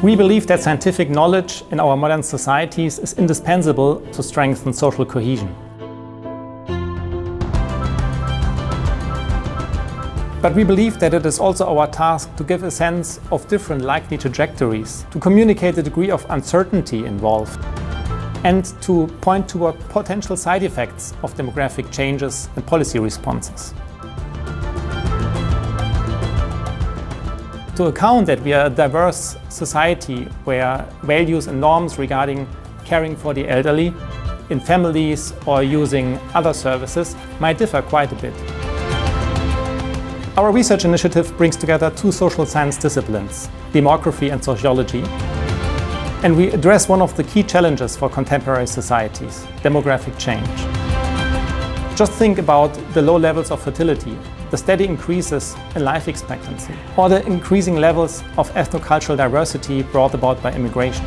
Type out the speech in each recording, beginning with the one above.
We believe that scientific knowledge in our modern societies is indispensable to strengthen social cohesion. But we believe that it is also our task to give a sense of different likely trajectories, to communicate the degree of uncertainty involved, and to point toward potential side effects of demographic changes and policy responses. To account that we are a diverse society where values and norms regarding caring for the elderly in families or using other services might differ quite a bit. Our research initiative brings together two social science disciplines, demography and sociology, and we address one of the key challenges for contemporary societies, demographic change. Just think about the low levels of fertility, the steady increases in life expectancy, or the increasing levels of ethnocultural diversity brought about by immigration.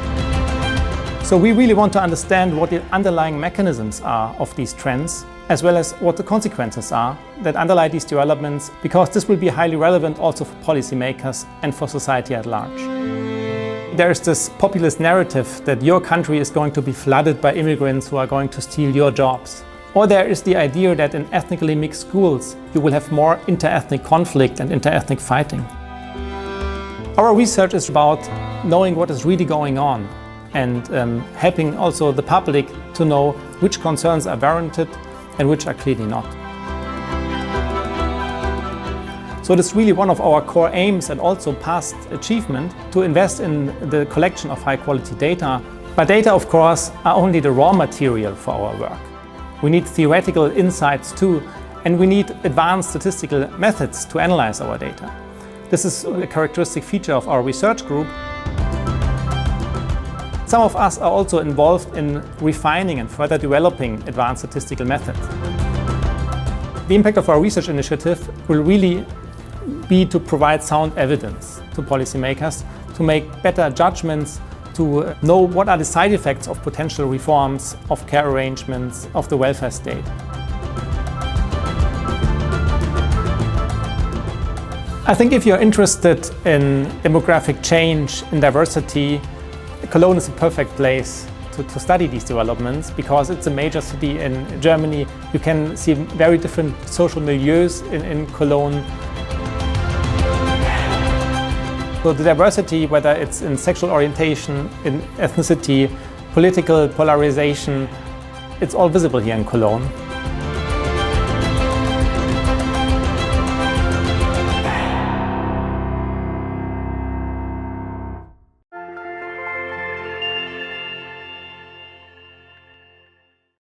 So we really want to understand what the underlying mechanisms are of these trends, as well as what the consequences are that underlie these developments, because this will be highly relevant also for policymakers and for society at large. There is this populist narrative that your country is going to be flooded by immigrants who are going to steal your jobs. Or there is the idea that in ethnically mixed schools you will have more inter-ethnic conflict and inter-ethnic fighting. Our research is about knowing what is really going on and helping also the public to know which concerns are warranted and which are clearly not. So it is really one of our core aims and also past achievement to invest in the collection of high quality data. But data, of course, are only the raw material for our work. We need theoretical insights too, and we need advanced statistical methods to analyze our data. This is a characteristic feature of our research group. Some of us are also involved in refining and further developing advanced statistical methods. The impact of our research initiative will really be to provide sound evidence to policymakers, to make better judgments, to know what are the side effects of potential reforms, of care arrangements, of the welfare state. I think if you're interested in demographic change, in diversity, Cologne is a perfect place to study these developments, because it's a major city in Germany. You can see very different social milieus in Cologne. So the diversity, whether it's in sexual orientation, in ethnicity, political polarization, it's all visible here in Cologne.